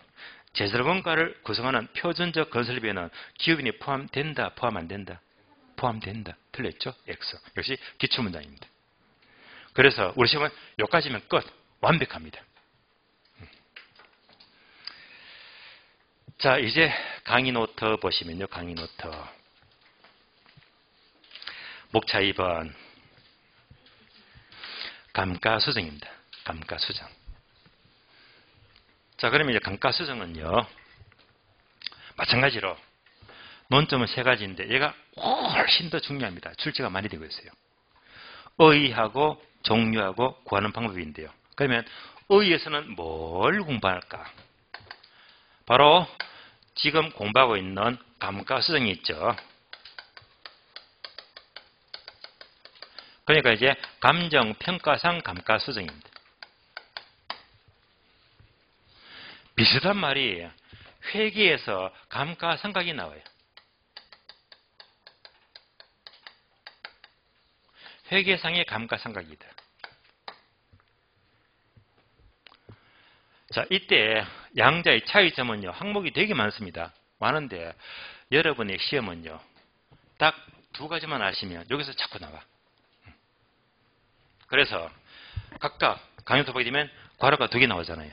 제조원가를 구성하는 표준적 건설비에는 기업인이 포함된다. 포함 안 된다. 포함된다. 틀렸죠? X. 역시 기출문장입니다. 그래서 우리 시험은 여기까지면 끝. 완벽합니다. 자, 이제 강의 노트 보시면요. 강의 노트. 목차 2번. 감가수정입니다. 감가수정. 자, 그러면 이제 감가수정은요. 마찬가지로 논점은 3가지인데 얘가 훨씬 더 중요합니다. 출제가 많이 되고 있어요. 의의하고 종류하고 구하는 방법인데요. 그러면 의의에서는 뭘 공부할까? 바로 지금 공부하고 있는 감가수정이 있죠. 그러니까 이제 감정평가상 감가수정입니다. 비슷한 말이 회계에서 감가상각이 나와요. 회계상의 감가상각이다. 자, 이때 양자의 차이점은요. 항목이 되게 많습니다. 많은데 여러분의 시험은요. 딱 2가지만 아시면 여기서 자꾸 나와. 그래서 각각 강의도 보게 되면 괄호가 2개 나오잖아요.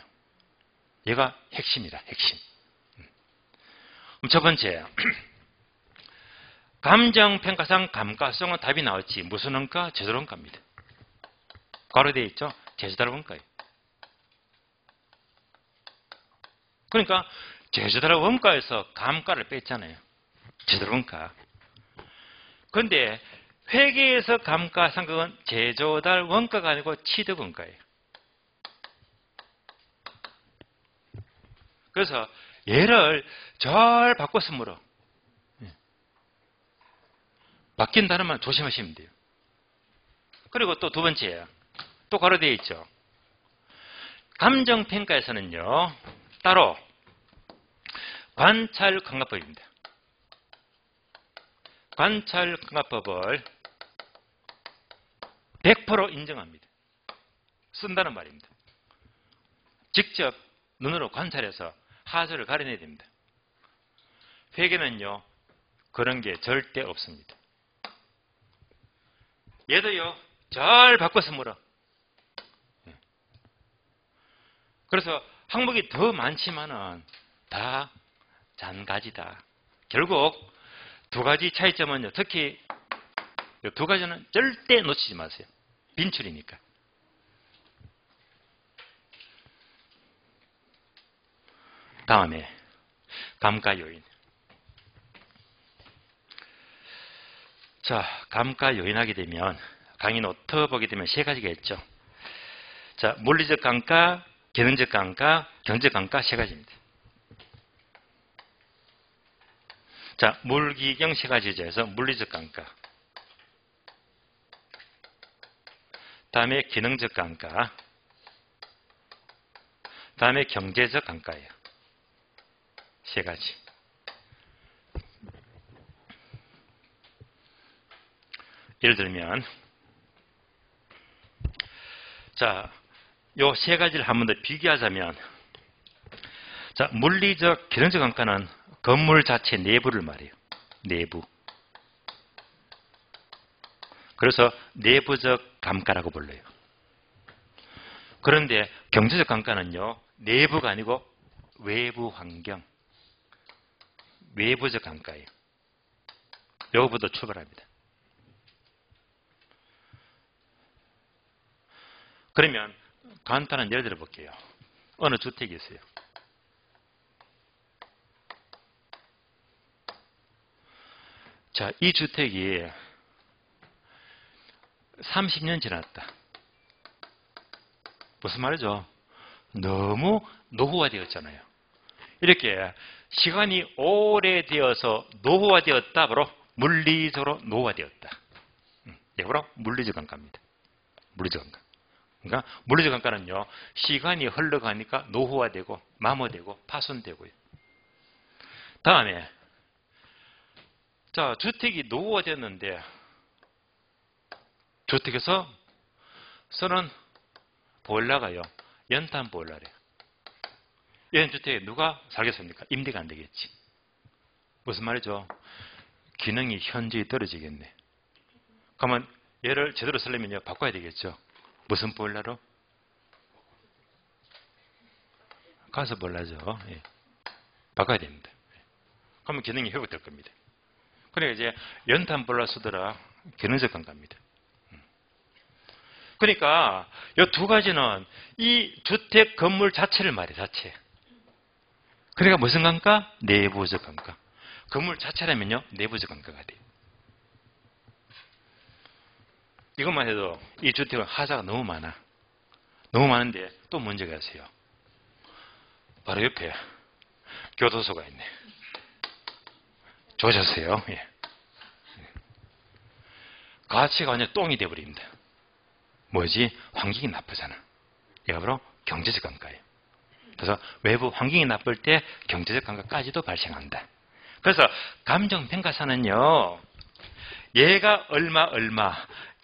얘가 핵심이다. 핵심. 그럼 첫 번째. 감정평가상 감가수정은 답이 나왔지. 무슨 원가? 제조달 원가입니다. 괄호되어 있죠? 제조달 원가예요. 그러니까 제조달 원가에서 감가를 뺐잖아요. 제조달 원가. 그런데 회계에서 감가상각은 제조달 원가가 아니고 취득 원가예요. 그래서 얘를 잘 바꿔서 물어. 바뀐 단어만 조심하시면 돼요. 그리고 또 2번째예요. 또 괄호되어 있죠. 감정평가에서는요. 따로 관찰감가법입니다. 관찰감가법을 100% 인정합니다. 쓴다는 말입니다. 직접 눈으로 관찰해서 하소를 가려내야 됩니다. 회계는요. 그런 게 절대 없습니다. 얘도요. 잘 바꿔서 물어. 그래서 항목이 더 많지만은 다 잔가지다. 결국 2가지 차이점은요. 특히 이 2가지는 절대 놓치지 마세요. 빈출이니까. 다음에 감가 요인. 자, 감가 요인하게 되면 강의 노트 보게 되면 세 가지가 있죠. 자, 물리적 감가, 기능적 감가, 경제적 감가 세 가지입니다. 자, 물기경 세 가지죠. 그래서 물리적 감가. 다음에 기능적 감가. 다음에 경제적 감가예요. 세 가지. 예를 들면, 자, 요 세 가지를 한 번 더 비교하자면, 자, 물리적, 기능적 감가는 건물 자체 내부를 말해요. 내부. 그래서 내부적 감가라고 불러요. 그런데 경제적 감가는요, 내부가 아니고 외부 환경, 외부적 감가예요. 요거부터 출발합니다. 그러면 간단한 예를 들어 볼게요. 어느 주택이 있어요. 자, 이 주택이 30년 지났다. 무슨 말이죠? 너무 노후화되었잖아요. 이렇게 시간이 오래되어서 노후화되었다. 바로 물리적으로 노후화되었다. 이게 바로 물리적 감가입니다. 물리적 감가. 그러니까 물리적 감가는요, 시간이 흘러가니까 노후화되고 마모되고 파손되고요. 다음에 자, 주택이 노후화되었는데 주택에서 쓰는 보일러가요, 연탄 보일러래요. 이런 주택에 누가 살겠습니까? 임대가 안 되겠지. 무슨 말이죠? 기능이 현저히 떨어지겠네. 그러면 얘를 제대로 쓰려면 바꿔야 되겠죠. 무슨 보일러로? 가스 보일러죠. 예. 바꿔야 됩니다. 그러면 기능이 회복될 겁니다. 그러니까 이제 연탄 보일러 쓰더라. 기능적 감가입니다. 그러니까 이 두 가지는 이 주택 건물 자체를 말해, 자체. 그러니까 무슨 감가? 내부적 감가. 건물 자체라면요, 내부적 감가가 돼요. 이것만 해도 이 주택은 하자가 너무 많아. 너무 많은데 또 문제가 있어요. 바로 옆에 교도소가 있네. 조졌어요. 예. 가치가 완전 똥이 돼버립니다. 뭐지? 환경이 나쁘잖아. 이게 바로 경제적 감가예요. 그래서 외부 환경이 나쁠 때 경제적 감가까지도 발생한다. 그래서 감정평가사는요, 얘가 얼마,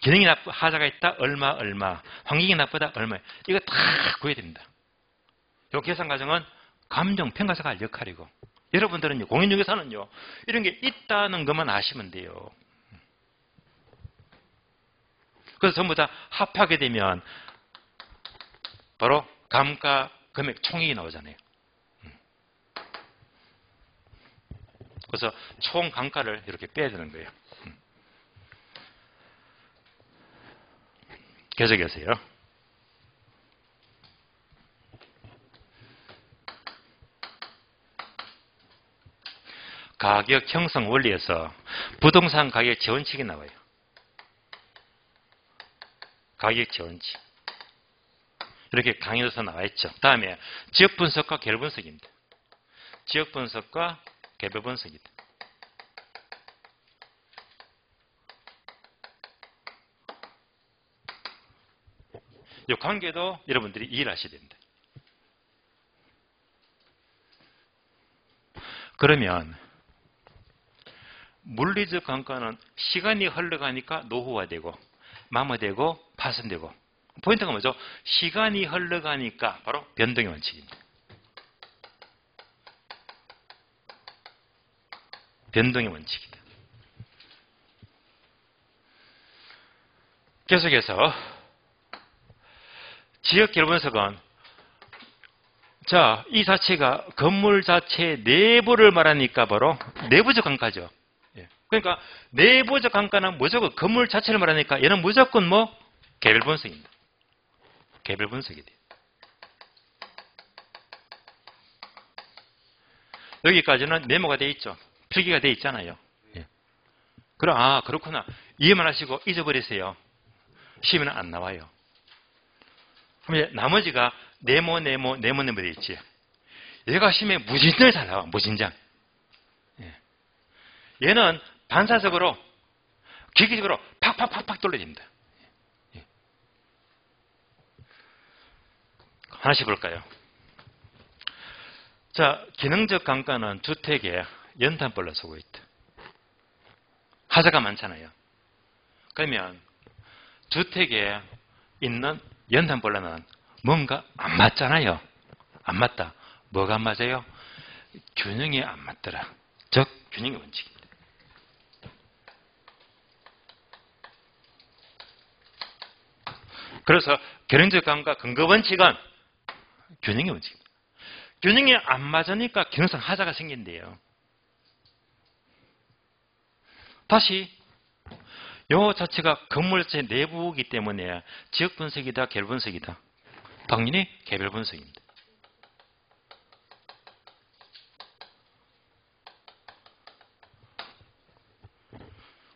기능이 하자가 있다, 얼마, 환경이 나쁘다, 얼마, 이거 다 구해야 됩니다. 이 계산 과정은 감정평가사가 할 역할이고, 여러분들은 공인중개사는요, 이런 게 있다는 것만 아시면 돼요. 그래서 전부 다 합하게 되면 바로 감가 금액 총액이 나오잖아요. 그래서 총 감가를 이렇게 빼야 되는 거예요. 계속해서요. 가격 형성 원리에서 부동산 가격 지원칙이 나와요. 가격 지원칙. 이렇게 강의로서 나와 있죠. 다음에 지역 분석과 개별 분석입니다. 지역 분석과 개별 분석이다. 이 관계도 여러분들이 이해를 하셔야 됩니다. 그러면 물리적 감가는 시간이 흘러가니까 노후화되고 마모되고 파손되고, 포인트가 뭐죠? 시간이 흘러가니까 바로 변동의 원칙입니다. 변동의 원칙이다. 계속해서 지역 개별 분석은, 자, 이 자체가 건물 자체 내부를 말하니까 바로 내부적 감가죠. 그러니까 내부적 감가는 무조건 건물 자체를 말하니까 얘는 무조건 뭐 개별 분석입니다. 개별 분석이 돼요. 여기까지는 메모가 돼 있죠. 필기가 돼 있잖아요. 예. 그럼 그렇구나. 이해만 하시고 잊어버리세요. 시험에는 안 나와요. 그럼 이제 나머지가 네모 돼 있지. 얘가 시험에 무진장 잘 나와. 무진장. 예. 얘는 반사적으로 기계적으로 팍팍팍팍 돌려집니다. 예. 하나씩 볼까요? 자, 기능적 감가는 주택에 연탄벌로 쓰고 있다. 하자가 많잖아요. 그러면 주택에 있는 연탄벌로는 뭔가 안 맞잖아요. 안 맞다. 뭐가 안 맞아요? 균형이 안 맞더라. 즉 균형의 원칙입니다. 그래서 기능적 감가 근거 원칙은 균형의 원칙입니다. 균형이 안 맞으니까 기능성 하자가 생긴대요. 다시 요 자체가 건물체 내부이기 때문에 지역 분석이다, 개별 분석이다. 당연히 개별 분석입니다.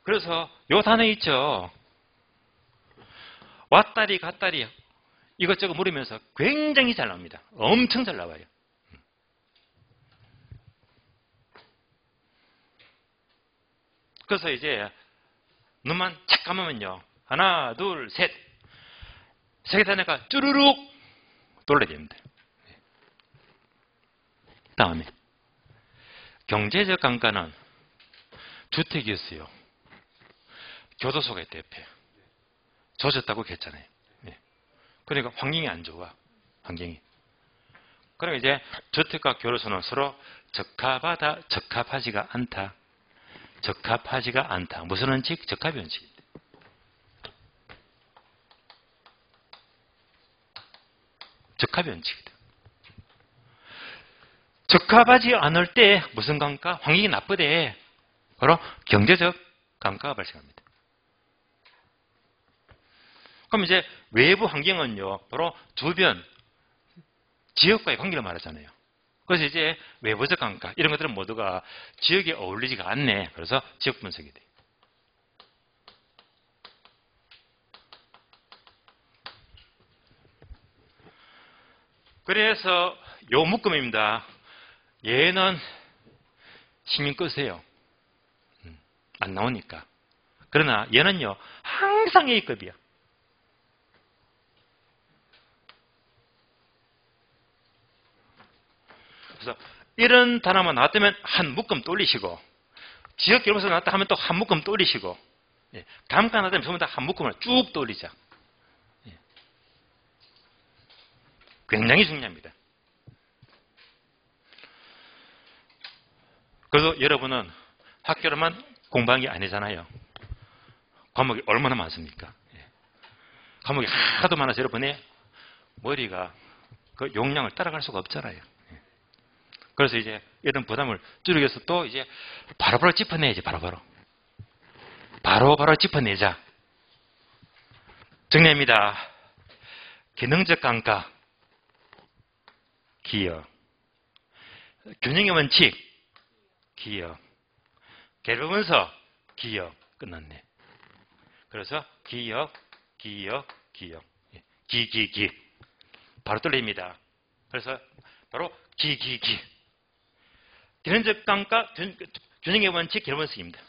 그래서 요 단어 있죠. 왔다리 갔다리 이것저것 물으면서 굉장히 잘 나옵니다. 엄청 잘 나와요. 그래서 이제 눈만 착 감으면요. 하나, 둘, 셋. 세 개 다니까 쭈루룩 돌려야 됩니다. 다음에 경제적 감가는 주택이었어요. 교도소가 있대 옆에. 젖었다고 했잖아요. 그러니까 환경이 안 좋아. 환경이. 그럼 이제 주택과 교도소는 서로 적합하다, 적합하지가 않다. 적합하지가 않다. 무슨 원칙? 적합의 원칙입니다. 적합의 원칙이다. 적합하지 않을 때 무슨 감가? 환경이 나쁘대. 바로 경제적 감가가 발생합니다. 그럼 이제 외부 환경은요, 바로 주변, 지역과의 관계를 말하잖아요. 그래서 이제 외부적 감가, 이런 것들은 모두가 지역에 어울리지가 않네. 그래서 지역 분석이 돼요. 그래서 요 묶음입니다. 얘는 신경 끄세요. 안 나오니까. 그러나 얘는요, 항상 A급이야. 그래서 이런 단어만 나왔다면 한 묶음 돌리시고, 지역 결부서 나왔다 하면 또 한 묶음 돌리시고, 감가 나왔다면 전부 다 한 묶음을 쭉 돌리자. 굉장히 중요합니다. 그래서 여러분은 학교로만 공부한 게 아니잖아요. 과목이 얼마나 많습니까? 과목이 하도 많아서 여러분의 머리가 그 용량을 따라갈 수가 없잖아요. 그래서 이제 이런 부담을 줄이기 위해서 또 이제 바로바로 짚어내야지, 바로바로 짚어내자. 정리합니다. 기능적 감가, 기여. 균형의 원칙, 기여. 개별 분석, 기여. 끝났네. 그래서 기여. 바로 뚫립니다. 그래서 바로 기. 기능적 감가, 균형의 원칙, 개별 분석입니다.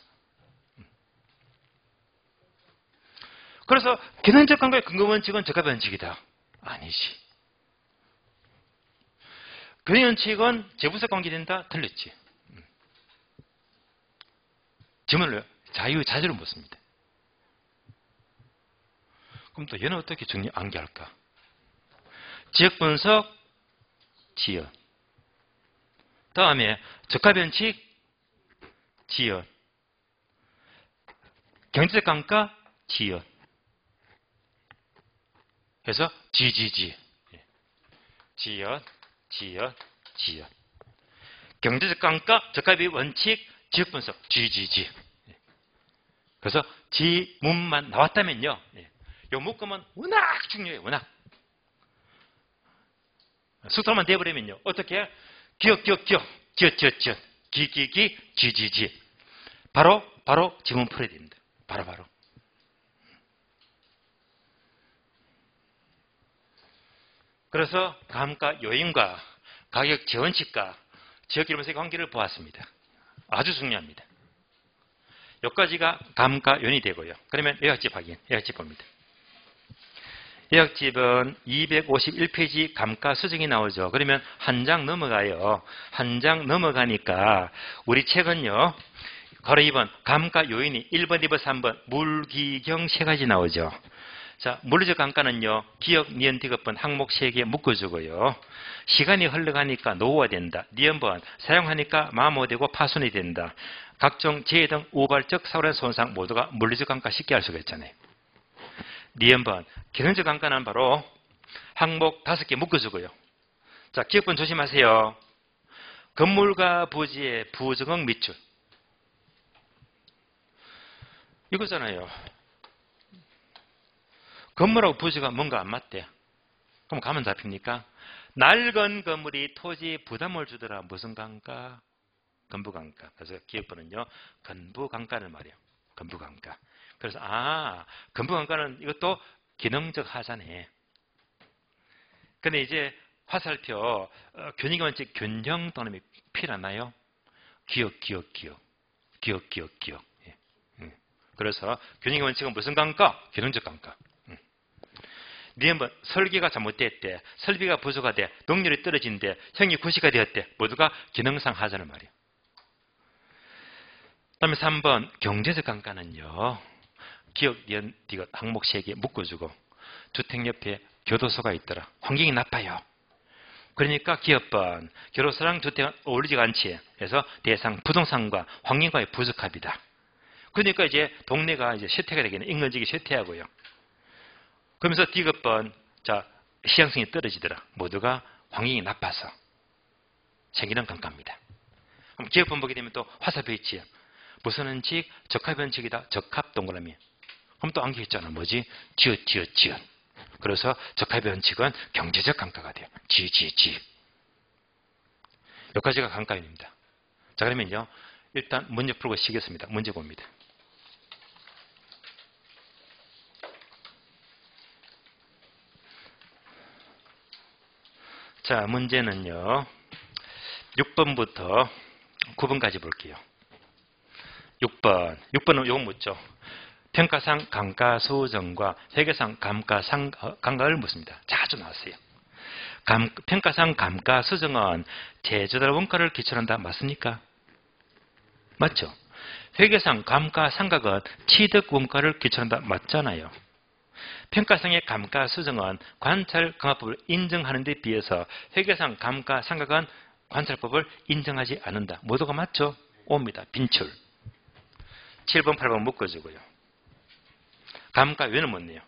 그래서 기능적 감가의 근거 원칙은 적합의 원칙이다. 아니지. 균형 원칙은 재분석 관계된다. 틀렸지. 질문을 자유로 묻습니다. 그럼 또 얘는 어떻게 암기할까? 지역 분석, 지연. 다음에 적합의 원칙, 지연. 경제적 감가, 지연. 그래서 지연. 경제적 감가, 적합의 원칙, 지역 분석, 지지. 그래서 지문만 나왔다면요. 요 묶음은 워낙 중요해요. 워낙. 숙달만 돼버리면요. 어떻게? 기억, 기, 지. 바로 지문 풀어야 됩니다. 바로. 그래서 감가 요인과 가격 지원칙과 지역기름에서의 관계를 보았습니다. 아주 중요합니다. 여기까지가 감가 요인이 되고요. 그러면 요약집 확인, 요약집 봅니다. 요약집은 251페이지 감가 수정이 나오죠. 그러면 한 장 넘어가요. 한 장 넘어가니까 우리 책은요. 바로 2번 감가 요인이 1번, 2번, 3번 물기경 3가지 나오죠. 자, 물리적 감가는요. 기억, 니은, 디귿번 항목 3개 묶어주고요. 시간이 흘러가니까 노후화된다. 니은번 사용하니까 마모되고 파손이 된다. 각종 재해 등 우발적 사고란 손상 모두가 물리적 감가 쉽게 알 수가 있잖아요. 니은번 기능적 감가는 바로 항목 5개 묶어주고요. 자, 기억번 조심하세요. 건물과 부지의 부적응 밑줄. 이거잖아요. 건물하고 부지가 뭔가 안 맞대. 그럼 가면 잡힙니까? 낡은 건물이 토지 부담을 주더라. 무슨 감가? 건부감가. 그래서 기억번은요. 건부감가를 말이에요. 건부감가. 그래서 건부감가는 이것도 기능적 하자네. 근데 이제 화살표 균형의 원칙 균형 동남이 필요하나요? 기억. 예. 그래서 균형의 원칙은 무슨 감가? 기능적 감가. 니은번 설계가 잘못됐대. 설비가 부족하대. 능률이 떨어진대. 형이 구시가 되었대. 모두가 기능상 하자는 말이에요. 그 다음에 3번 경제적 감가는요. 기억, 니은, 디귿 항목 3개 묶어주고 주택 옆에 교도소가 있더라. 환경이 나빠요. 그러니까 기업번 교도소랑 주택은 어울리지 않지. 그래서 대상 부동산과 환경과의 부적합이다. 그러니까 이제 동네가 이제 쇠퇴가 되겠네. 인근지기 쇠퇴하고요. 그러면서 디귿번 자 시향성이 떨어지더라. 모두가 환경이 나빠서 생기는 감가입니다. 그럼 기업번 보게 되면 또 화살표 있지. 무슨 원칙? 적합 원칙이다. 적합 동그라미. 그럼 또 안겨 있잖아. 뭐지? 지읒. 그래서 적합의 원칙은 경제적 감가가 돼요. 지. 여기까지가 감가입니다. 자, 그러면요. 일단 문제 풀고 시겠습니다. 문제 봅니다. 자, 문제는요. 6번부터 9번까지 볼게요. 6번은 요거 묻죠. 평가상 감가수정과 회계상 감가를 묻습니다. 자주 나왔어요. 평가상 감가수정은 제조달 원가를 기초한다. 맞습니까? 맞죠? 회계상 감가상각은 취득 원가를 기초한다. 맞잖아요. 평가상의 감가수정은 관찰강화법을 인정하는 데 비해서 회계상 감가상각은 관찰법을 인정하지 않는다. 모두가 맞죠? 옵니다. 빈출. 7번, 8번 묶어주고요. 감가 요인을 묻네요.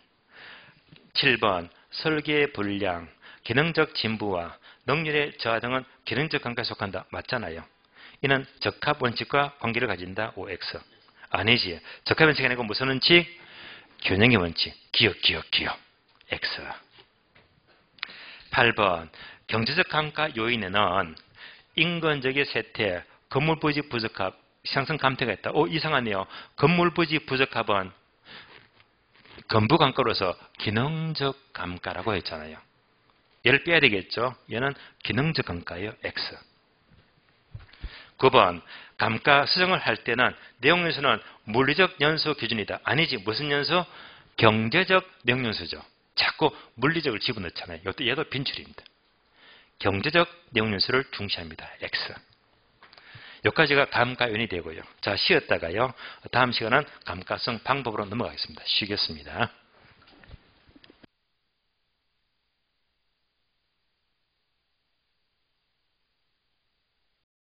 7번 설계 불량, 기능적 진부와 능률의 저하 등은 기능적 감가에 속한다. 맞잖아요. 이는 적합 원칙과 관계를 가진다. OX. 아니지. 적합 원칙이 아니고 무슨 원칙? 균형의 원칙. 기억. X. 8번 경제적 감가 요인에는 인건적의 쇠퇴, 건물 부지 부적합, 시장성 감퇴가 있다. 이상하네요. 건물 부지 부적합은 건부감가로서 기능적 감가라고 했잖아요. 얘를 빼야 되겠죠. 얘는 기능적 감가예요. X. 9번 감가 수정을 할 때는 내용연수는 물리적 연수 기준이다. 아니지. 무슨 연수? 경제적 내용연수죠. 자꾸 물리적을 집어넣잖아요. 얘도 빈출입니다. 경제적 내용연수를 중시합니다. X. 여기까지가 감가 요인이 되고요. 자, 쉬었다가요. 다음 시간은 감가성 방법으로 넘어가겠습니다. 쉬겠습니다.